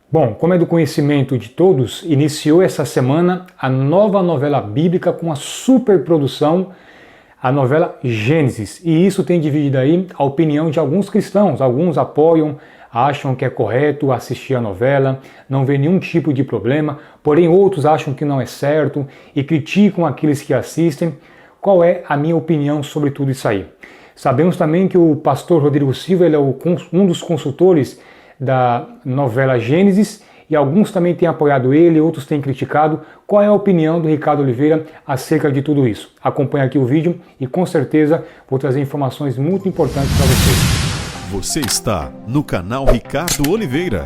Bom, como é do conhecimento de todos, iniciou essa semana a nova novela bíblica com a superprodução, a novela Gênesis. E isso tem dividido aí a opinião de alguns cristãos. Alguns apoiam, acham que é correto assistir a novela, não vê nenhum tipo de problema, porém outros acham que não é certo e criticam aqueles que assistem. Qual é a minha opinião sobre tudo isso aí? Sabemos também que o pastor Rodrigo Silva ele é um dos consultores da novela Gênesis e alguns também têm apoiado ele, outros têm criticado. Qual é a opinião do Ricardo Oliveira acerca de tudo isso? Acompanhe aqui o vídeo e com certeza vou trazer informações muito importantes para vocês. Você está no canal Ricardo Oliveira.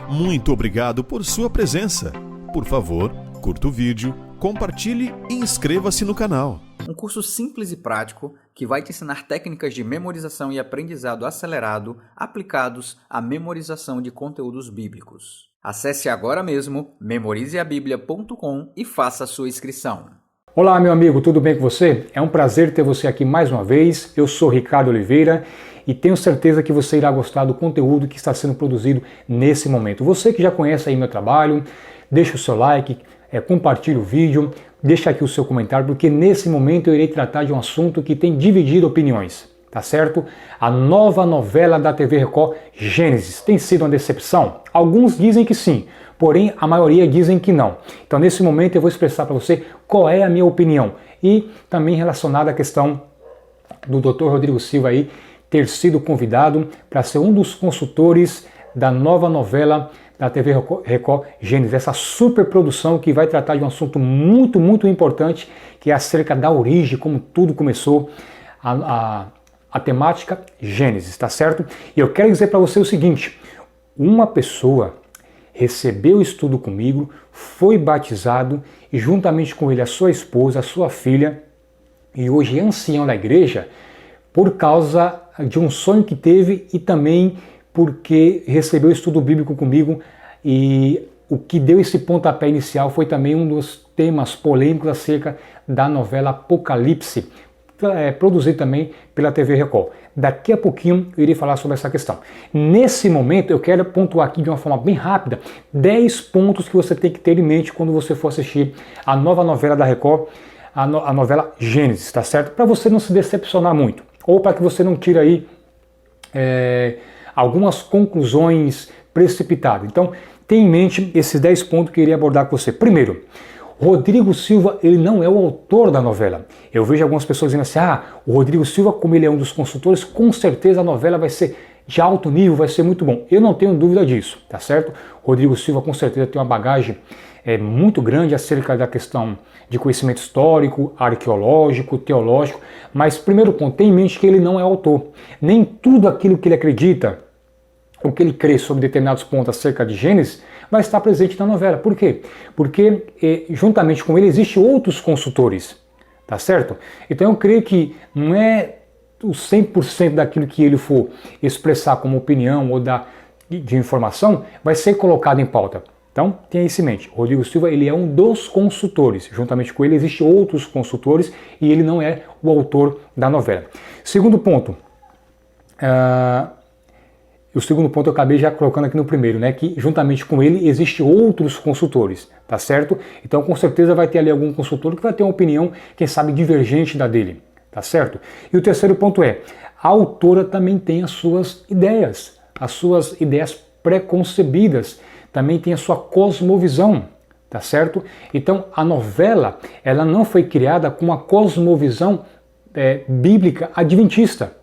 Muito obrigado por sua presença. Por favor, curta o vídeo, compartilhe e inscreva-se no canal. Um curso simples e prático que vai te ensinar técnicas de memorização e aprendizado acelerado aplicados à memorização de conteúdos bíblicos. Acesse agora mesmo memorizeabiblia.com e faça a sua inscrição. Olá, meu amigo, tudo bem com você? É um prazer ter você aqui mais uma vez. Eu sou Ricardo Oliveira e tenho certeza que você irá gostar do conteúdo que está sendo produzido nesse momento. Você que já conhece aí meu trabalho, deixa o seu like, compartilhe o vídeo, deixa aqui o seu comentário, porque nesse momento eu irei tratar de um assunto que tem dividido opiniões, tá certo? A nova novela da TV Record, Gênesis, tem sido uma decepção? Alguns dizem que sim, porém a maioria dizem que não. Então nesse momento eu vou expressar para você qual é a minha opinião e também relacionada à questão do Dr. Rodrigo Silva aí ter sido convidado para ser um dos consultores da nova novela da TV Record Gênesis, essa superprodução que vai tratar de um assunto muito importante, que é acerca da origem, como tudo começou, a temática Gênesis, tá certo? E eu quero dizer para você o seguinte, uma pessoa recebeu o estudo comigo, foi batizado e juntamente com ele a sua esposa, a sua filha, e hoje é ancião da igreja, por causa de um sonho que teve e também porque recebeu o estudo bíblico comigo, e o que deu esse pontapé inicial foi também um dos temas polêmicos acerca da novela Apocalipse, produzida também pela TV Record. Daqui a pouquinho eu irei falar sobre essa questão. Nesse momento eu quero pontuar aqui de uma forma bem rápida 10 pontos que você tem que ter em mente quando você for assistir a nova novela da Record, a novela Gênesis, tá certo? Para você não se decepcionar muito, ou para que você não tire aí algumas conclusões precipitadas. Então, tenha em mente esses 10 pontos que eu iria abordar com você. Primeiro, Rodrigo Silva, ele não é o autor da novela. Eu vejo algumas pessoas dizendo assim, o Rodrigo Silva, como ele é um dos consultores, com certeza a novela vai ser de alto nível, vai ser muito bom. Eu não tenho dúvida disso, tá certo? Rodrigo Silva com certeza tem uma bagagem muito grande acerca da questão de conhecimento histórico, arqueológico, teológico, mas primeiro ponto, tenha em mente que ele não é autor. Nem tudo aquilo que ele acredita, o que ele crê sobre determinados pontos acerca de Gênesis, vai estar presente na novela. Por quê? Porque juntamente com ele existem outros consultores, tá certo? Então eu creio que não é o 100% daquilo que ele for expressar como opinião ou de informação vai ser colocado em pauta. Então, tenha isso em mente. Rodrigo Silva, ele é um dos consultores. Juntamente com ele, existem outros consultores e ele não é o autor da novela. Segundo ponto. O segundo ponto eu acabei já colocando aqui no primeiro, né? Que juntamente com ele, existem outros consultores, tá certo? Então, com certeza vai ter ali algum consultor que vai ter uma opinião, quem sabe, divergente da dele, tá certo? E o terceiro ponto é, a autora também tem as suas ideias pré-concebidas, também tem a sua cosmovisão, tá certo? Então a novela, ela não foi criada com uma cosmovisão bíblica adventista.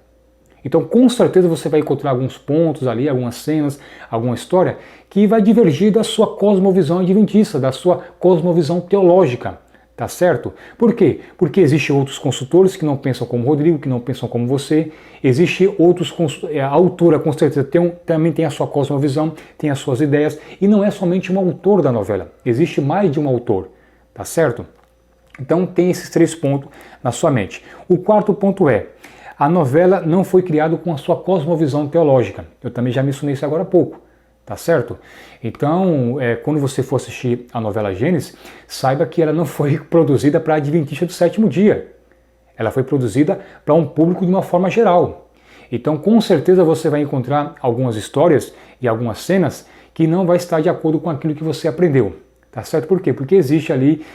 Então com certeza você vai encontrar alguns pontos ali, algumas cenas, alguma história que vai divergir da sua cosmovisão adventista, da sua cosmovisão teológica. Tá certo? Por quê? Porque existem outros consultores que não pensam como Rodrigo, que não pensam como você. Existem outros a autora com certeza também tem a sua cosmovisão, tem as suas ideias, e não é somente um autor da novela. Existe mais de um autor, tá certo? Então tem esses 3 pontos na sua mente. O quarto ponto é, a novela não foi criada com a sua cosmovisão teológica. Eu também já mencionei isso agora há pouco. Tá certo? Então, quando você for assistir a novela Gênesis, saiba que ela não foi produzida para adventista do sétimo dia. Ela foi produzida para um público de uma forma geral. Então, com certeza você vai encontrar algumas histórias e algumas cenas que não vai estar de acordo com aquilo que você aprendeu, tá certo? Por quê? Porque existe ali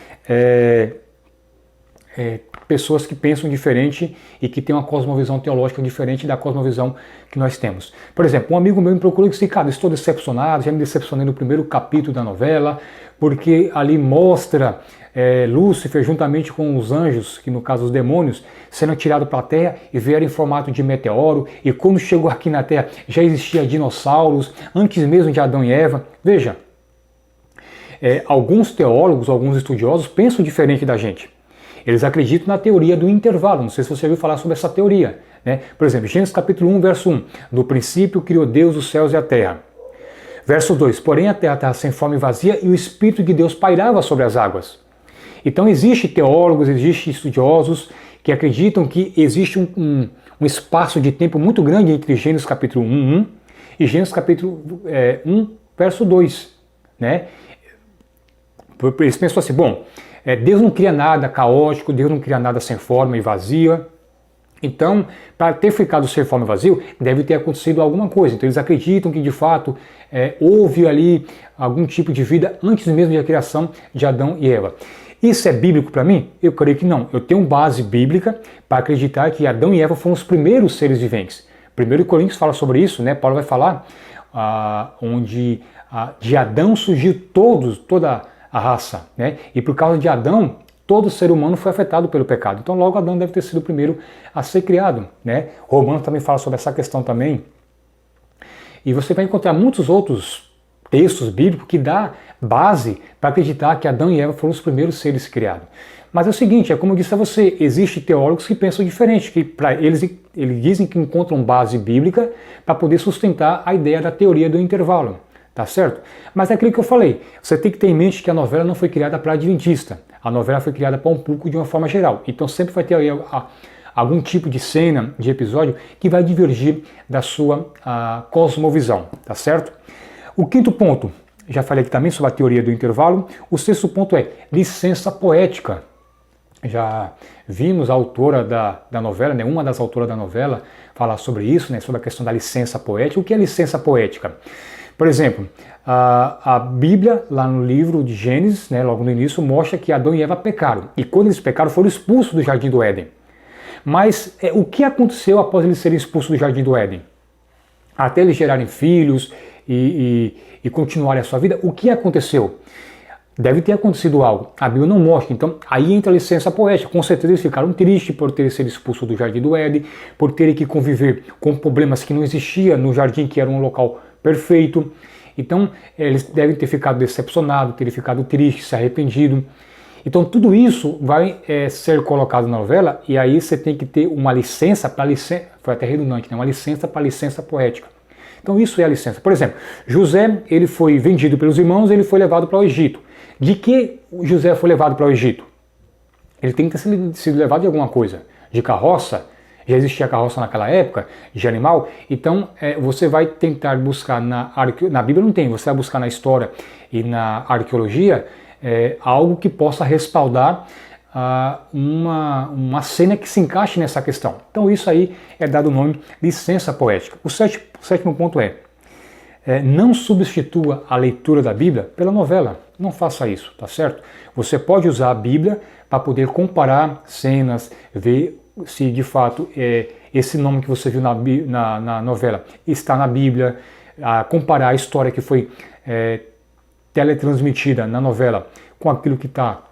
pessoas que pensam diferente e que têm uma cosmovisão teológica diferente da cosmovisão que nós temos. Por exemplo, um amigo meu me procurou e disse: cara, estou decepcionado, já me decepcionei no primeiro capítulo da novela, porque ali mostra Lúcifer juntamente com os anjos, que no caso os demônios, sendo tirados para a Terra e vieram em formato de meteoro, e quando chegou aqui na Terra já existia dinossauros, antes mesmo de Adão e Eva. Veja, alguns teólogos, alguns estudiosos pensam diferente da gente. Eles acreditam na teoria do intervalo. Não sei se você ouviu falar sobre essa teoria, né? Por exemplo, Gênesis capítulo 1, verso 1. No princípio criou Deus os céus e a terra. Verso 2. Porém a terra estava sem forma e vazia e o Espírito de Deus pairava sobre as águas. Então existem teólogos, existem estudiosos que acreditam que existe um espaço de tempo muito grande entre Gênesis capítulo 1 e Gênesis capítulo 1, verso 2. Né? Eles pensam assim, bom, Deus não cria nada caótico, Deus não cria nada sem forma e vazia. Então, para ter ficado sem forma e vazio, deve ter acontecido alguma coisa. Então eles acreditam que de fato houve ali algum tipo de vida antes mesmo da criação de Adão e Eva. Isso é bíblico para mim? Eu creio que não. Eu tenho base bíblica para acreditar que Adão e Eva foram os primeiros seres viventes. 1 Coríntios fala sobre isso, né? Paulo vai falar onde de Adão surgiu toda a raça, né? E por causa de Adão, todo ser humano foi afetado pelo pecado. Então logo Adão deve ter sido o primeiro a ser criado, né? Romanos também fala sobre essa questão também. E você vai encontrar muitos outros textos bíblicos que dá base para acreditar que Adão e Eva foram os primeiros seres criados. Mas é o seguinte, como eu disse a você, existem teólogos que pensam diferente, que para eles dizem que encontram base bíblica para poder sustentar a ideia da teoria do intervalo. Tá certo? Mas é aquilo que eu falei, você tem que ter em mente que a novela não foi criada para adventista, a novela foi criada para um público de uma forma geral, então sempre vai ter aí algum tipo de cena, de episódio, que vai divergir da sua cosmovisão, tá certo? O quinto ponto, já falei aqui também sobre a teoria do intervalo, o sexto ponto é licença poética. Já vimos a autora da novela, né, uma das autoras da novela, falar sobre isso, né, sobre a questão da licença poética. O que é licença poética? Por exemplo, a Bíblia, lá no livro de Gênesis, né, logo no início, mostra que Adão e Eva pecaram. E quando eles pecaram, foram expulsos do Jardim do Éden. Mas o que aconteceu após eles serem expulsos do Jardim do Éden? Até eles gerarem filhos e continuarem a sua vida, o que aconteceu? Deve ter acontecido algo. A Bíblia não mostra. Então, aí entra a licença poética. Com certeza eles ficaram tristes por terem sido expulsos do Jardim do Éden, por terem que conviver com problemas que não existiam no jardim, que era um local perfeito. Então, eles devem ter ficado decepcionados, terem ficado tristes, se arrependido. Então, tudo isso vai ser colocado na novela, e aí você tem que ter uma licença para licença, foi até redundante, né? Uma licença para licença poética. Então, isso é a licença. Por exemplo, José, ele foi vendido pelos irmãos, ele foi levado para o Egito. De que José foi levado para o Egito? Ele tem que ter sido levado de alguma coisa. De carroça? Já existia carroça naquela época, de animal, então você vai tentar buscar na Bíblia não tem, você vai buscar na história e na arqueologia algo que possa respaldar uma cena que se encaixe nessa questão. Então isso aí é dado o nome licença poética. O sétimo ponto não substitua a leitura da Bíblia pela novela, não faça isso, tá certo? Você pode usar a Bíblia para poder comparar cenas, ver se de fato esse nome que você viu na novela está na Bíblia, comparar a história que foi teletransmitida na novela com aquilo que está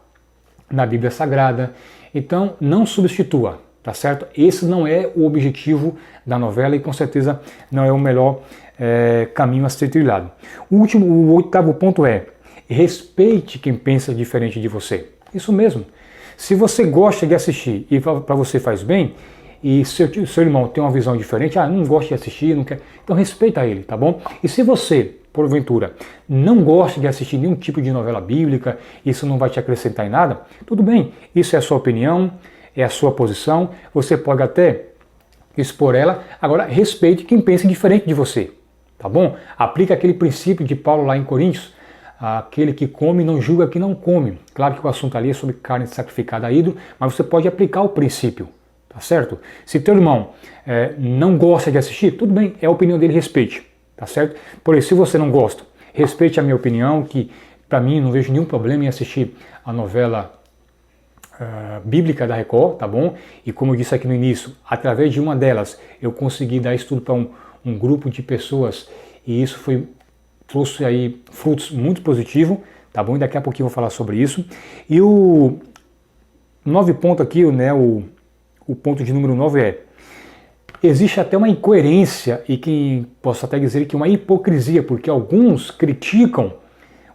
na Bíblia Sagrada. Então não substitua, tá certo? Esse não é o objetivo da novela e com certeza não é o melhor caminho a ser trilhado. O oitavo ponto é: respeite quem pensa diferente de você. Isso mesmo. Se você gosta de assistir e para você faz bem, e seu irmão tem uma visão diferente, não gosta de assistir, não quer, então respeita ele, tá bom? E se você, porventura, não gosta de assistir nenhum tipo de novela bíblica, isso não vai te acrescentar em nada, tudo bem, isso é a sua opinião, é a sua posição, você pode até expor ela, agora respeite quem pensa diferente de você, tá bom? Aplica aquele princípio de Paulo lá em Coríntios, aquele que come não julga que não come. Claro que o assunto ali é sobre carne sacrificada a ídolo, mas você pode aplicar o princípio, tá certo? Se teu irmão não gosta de assistir, tudo bem, é a opinião dele, respeite, tá certo? Por isso, se você não gosta respeite a minha opinião, que para mim não vejo nenhum problema em assistir a novela bíblica da Record, tá bom? E como eu disse aqui no início, através de uma delas eu consegui dar estudo para um grupo de pessoas e isso trouxe aí frutos muito positivos, tá bom? E daqui a pouquinho eu vou falar sobre isso. E o 9 ponto aqui, né, o ponto de número 9 é: existe até uma incoerência e que posso até dizer que uma hipocrisia, porque alguns criticam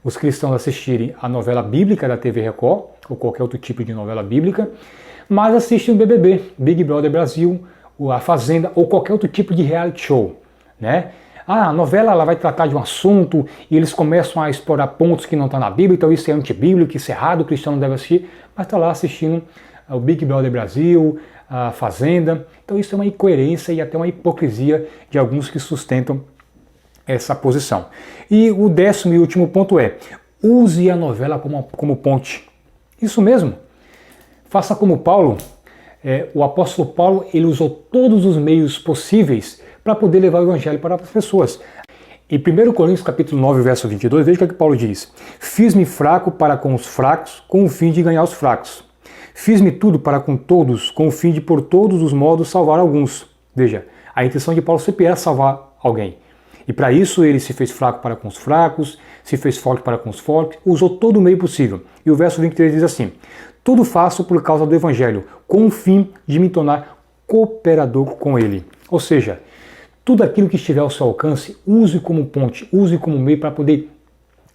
os cristãos assistirem a novela bíblica da TV Record, ou qualquer outro tipo de novela bíblica, mas assistem o BBB, Big Brother Brasil, a Fazenda, ou qualquer outro tipo de reality show, né? A novela ela vai tratar de um assunto e eles começam a explorar pontos que não estão na Bíblia, então isso é antibíblico, isso é errado, o cristão não deve assistir, mas está lá assistindo o Big Brother Brasil, a Fazenda. Então isso é uma incoerência e até uma hipocrisia de alguns que sustentam essa posição. E o 10º e último ponto é: use a novela como ponte. Isso mesmo. Faça como Paulo. O apóstolo Paulo, ele usou todos os meios possíveis para poder levar o evangelho para as pessoas. Em 1 Coríntios capítulo 9, verso 22, veja o que Paulo diz: fiz-me fraco para com os fracos, com o fim de ganhar os fracos. Fiz-me tudo para com todos, com o fim de por todos os modos salvar alguns. Veja, a intenção de Paulo sempre era salvar alguém. E para isso ele se fez fraco para com os fracos, se fez forte para com os fortes, usou todo o meio possível. E o verso 23 diz assim: tudo faço por causa do evangelho, com o fim de me tornar cooperador com ele. Ou seja, tudo aquilo que estiver ao seu alcance, use como ponte, use como meio para poder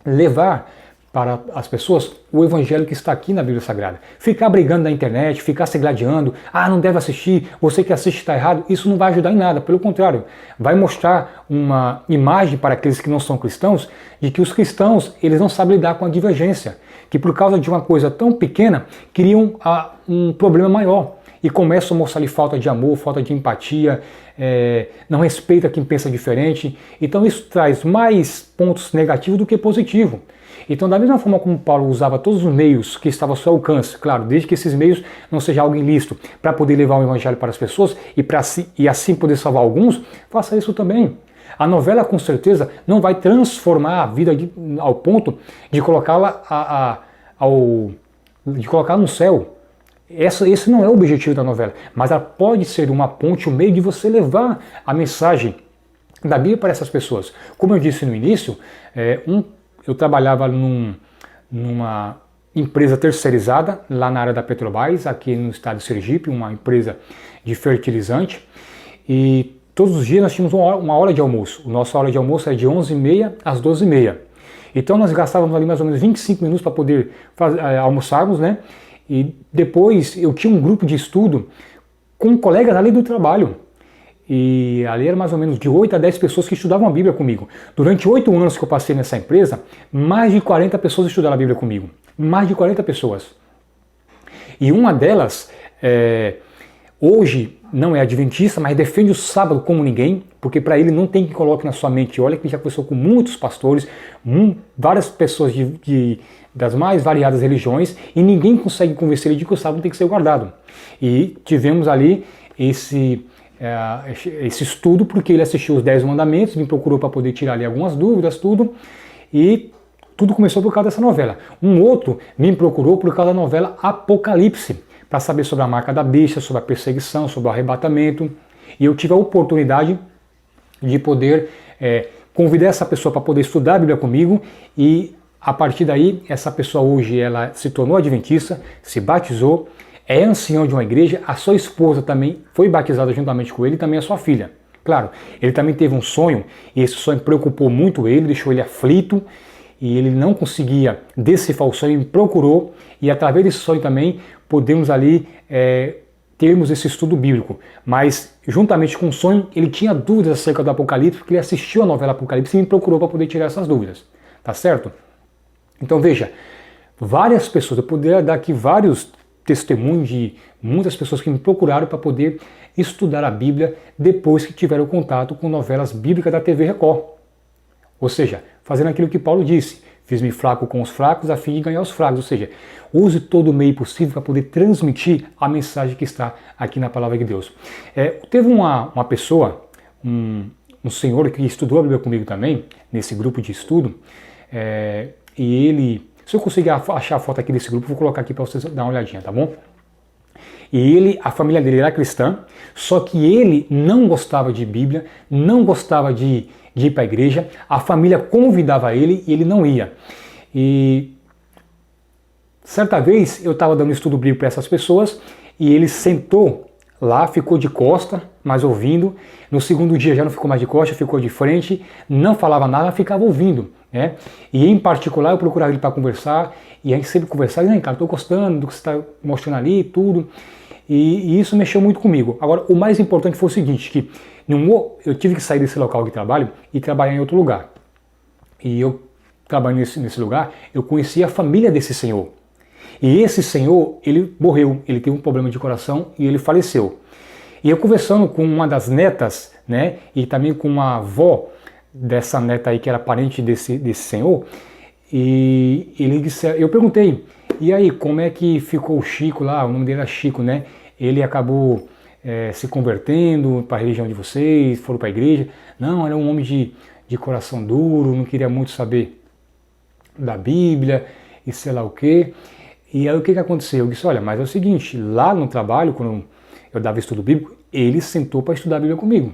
levar para as pessoas o evangelho que está aqui na Bíblia Sagrada. Ficar brigando na internet, ficar se gladiando, não deve assistir, você que assiste está errado, isso não vai ajudar em nada, pelo contrário, vai mostrar uma imagem para aqueles que não são cristãos, de que os cristãos, eles não sabem lidar com a divergência, que por causa de uma coisa tão pequena, criam um problema maior, e começam a mostrar-lhe falta de amor, falta de empatia, não respeita quem pensa diferente, então isso traz mais pontos negativos do que positivos. Então, da mesma forma como Paulo usava todos os meios que estavam ao seu alcance, claro, desde que esses meios não sejam algo ilícito, para poder levar o evangelho para as pessoas e assim poder salvar alguns, faça isso também. A novela, com certeza, não vai transformar a vida ao ponto de colocá-la no céu. Esse não é o objetivo da novela, mas ela pode ser uma ponte, um meio de você levar a mensagem da Bíblia para essas pessoas. Como eu disse no início, eu trabalhava numa empresa terceirizada, lá na área da Petrobras, aqui no estado de Sergipe, uma empresa de fertilizante, e todos os dias nós tínhamos uma hora de almoço. Nossa hora de almoço é de 11h30 às 12h30. Então nós gastávamos ali mais ou menos 25 minutos para poder almoçarmos, né? E depois eu tinha um grupo de estudo com colegas ali do trabalho. E ali era mais ou menos de 8 a 10 pessoas que estudavam a Bíblia comigo. Durante 8 anos que eu passei nessa empresa, mais de 40 pessoas estudaram a Bíblia comigo. Mais de 40 pessoas. E uma delas, hoje não é adventista, mas defende o sábado como ninguém, porque para ele não tem que coloque na sua mente. Olha que já conversou com muitos pastores, várias pessoas das mais variadas religiões, e ninguém consegue convencer ele de que o sábado tem que ser guardado. E tivemos ali esse estudo, porque ele assistiu os 10 mandamentos, me procurou para poder tirar ali algumas dúvidas, tudo, e tudo começou por causa dessa novela. Um outro me procurou por causa da novela Apocalipse, para saber sobre a marca da besta, sobre a perseguição, sobre o arrebatamento, e eu tive a oportunidade de poder convidar essa pessoa para poder estudar a Bíblia comigo, e a partir daí, essa pessoa hoje ela se tornou adventista, se batizou, é ancião de uma igreja, a sua esposa também foi batizada juntamente com ele e também a sua filha. Claro, ele também teve um sonho e esse sonho preocupou muito ele, deixou ele aflito e ele não conseguia decifrar o sonho, me procurou e através desse sonho também podemos ali termos esse estudo bíblico. Mas juntamente com o sonho ele tinha dúvidas acerca do Apocalipse porque ele assistiu a novela Apocalipse e me procurou para poder tirar essas dúvidas. Tá certo? Então veja, várias pessoas, eu poderia dar aqui vários testemunho de muitas pessoas que me procuraram para poder estudar a Bíblia depois que tiveram contato com novelas bíblicas da TV Record. Ou seja, fazendo aquilo que Paulo disse, fiz-me fraco com os fracos a fim de ganhar os fracos. Ou seja, use todo o meio possível para poder transmitir a mensagem que está aqui na Palavra de Deus. Teve uma pessoa, um um senhor que estudou a Bíblia comigo também, nesse grupo de estudo, e ele, se eu conseguir achar a foto aqui desse grupo, vou colocar aqui para vocês dar uma olhadinha, tá bom? E ele, a família dele era cristã, só que ele não gostava de Bíblia, não gostava de ir para a igreja, a família convidava ele e ele não ia. E certa vez eu estava dando estudo bíblico para essas pessoas e ele sentou lá, ficou de costa, mas ouvindo. No segundo dia já não ficou mais de costa, ficou de frente, não falava nada, ficava ouvindo, né? E em particular eu procurava ele para conversar, e a gente sempre conversava, e cara, estou gostando do que você está mostrando ali e tudo. E isso mexeu muito comigo. Agora, o mais importante foi o seguinte, que eu tive que sair desse local de trabalho e trabalhar em outro lugar. E eu trabalhando nesse lugar, eu conheci a família desse senhor. E esse senhor, ele morreu, ele teve um problema de coração e ele faleceu. E eu conversando com uma das netas, né, e também com uma avó dessa neta aí que era parente desse senhor, e ele disse, eu perguntei, e aí, como é que ficou o Chico lá? O nome dele era Chico, né? Ele acabou se convertendo para a religião de vocês, foram para a igreja. Não, era um homem de coração duro, não queria muito saber da Bíblia e sei lá o quê. E aí o que aconteceu? Eu disse, olha, mas é o seguinte, lá no trabalho, quando eu dava estudo bíblico, ele sentou para estudar a Bíblia comigo.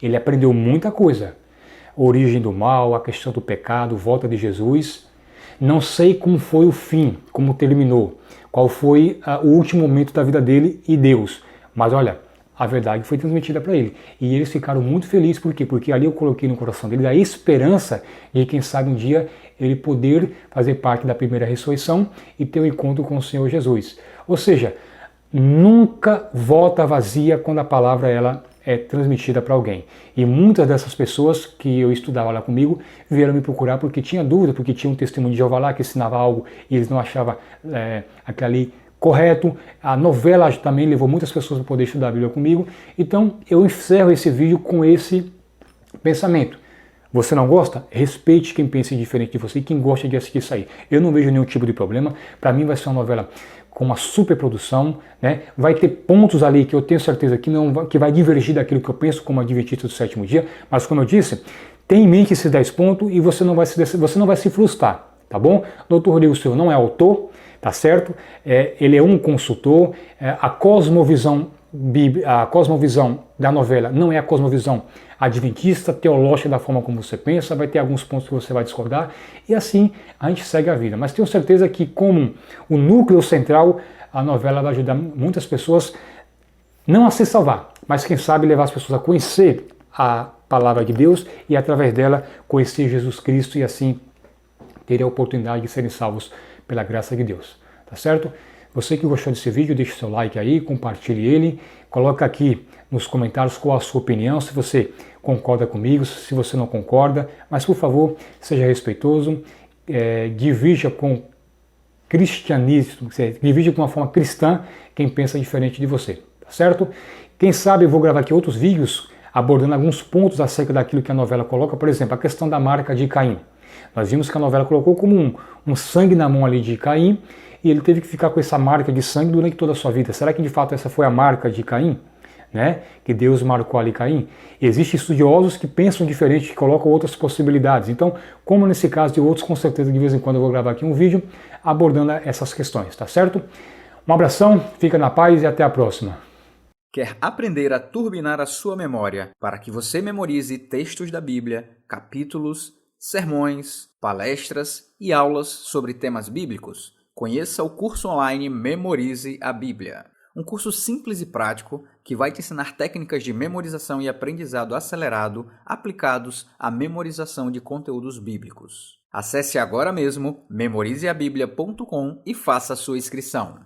Ele aprendeu muita coisa. A origem do mal, a questão do pecado, volta de Jesus. Não sei como foi o fim, como terminou, qual foi o último momento da vida dele e Deus. Mas olha, a verdade foi transmitida para ele. E eles ficaram muito felizes, por quê? Porque ali eu coloquei no coração dele a esperança de quem sabe um dia ele poder fazer parte da primeira ressurreição e ter um encontro com o Senhor Jesus. Ou seja, nunca volta vazia quando a palavra ela é transmitida para alguém. E muitas dessas pessoas que eu estudava lá comigo vieram me procurar porque tinha dúvida, porque tinha um testemunho de Jeová lá que ensinava algo e eles não achavam aquilo ali correto. A novela também levou muitas pessoas para poder estudar a Bíblia comigo. Então eu encerro esse vídeo com esse pensamento. Você não gosta? Respeite quem pensa diferente de você e quem gosta de assistir isso aí. Eu não vejo nenhum tipo de problema. Para mim vai ser uma novela com uma super produção, né? Vai ter pontos ali que eu tenho certeza que vai divergir daquilo que eu penso como Adventista do sétimo dia, mas como eu disse, tenha em mente esses 10 pontos e você não vai se frustrar, tá bom? Dr. Rodrigo Silva não é autor, tá certo? Ele é um consultor, a cosmovisão da novela não é a cosmovisão adventista, teológica da forma como você pensa, vai ter alguns pontos que você vai discordar e assim a gente segue a vida. Mas tenho certeza que como o núcleo central, a novela vai ajudar muitas pessoas não a se salvar, mas quem sabe levar as pessoas a conhecer a palavra de Deus e através dela conhecer Jesus Cristo e assim ter a oportunidade de serem salvos pela graça de Deus, tá certo? Você que gostou desse vídeo, deixe seu like aí, compartilhe ele, coloca aqui nos comentários qual a sua opinião, se você concorda comigo, se você não concorda, mas por favor, seja respeitoso, divida com cristianismo, divide com uma forma cristã quem pensa diferente de você, tá certo? Quem sabe eu vou gravar aqui outros vídeos abordando alguns pontos acerca daquilo que a novela coloca, por exemplo, a questão da marca de Caim. Nós vimos que a novela colocou como um sangue na mão ali de Caim, e ele teve que ficar com essa marca de sangue durante toda a sua vida. Será que de fato essa foi a marca de Caim? Né? Que Deus marcou ali Caim? Existem estudiosos que pensam diferente, que colocam outras possibilidades. Então, como nesse caso de outros, com certeza de vez em quando eu vou gravar aqui um vídeo abordando essas questões, tá certo? Um abração, fica na paz e até a próxima. Quer aprender a turbinar a sua memória para que você memorize textos da Bíblia, capítulos, sermões, palestras e aulas sobre temas bíblicos? Conheça o curso online Memorize a Bíblia. Um curso simples e prático que vai te ensinar técnicas de memorização e aprendizado acelerado aplicados à memorização de conteúdos bíblicos. Acesse agora mesmo memorizeabiblia.com e faça a sua inscrição.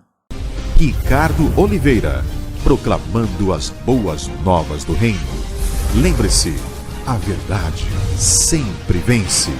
Ricardo Oliveira, proclamando as boas novas do reino. Lembre-se, a verdade sempre vence.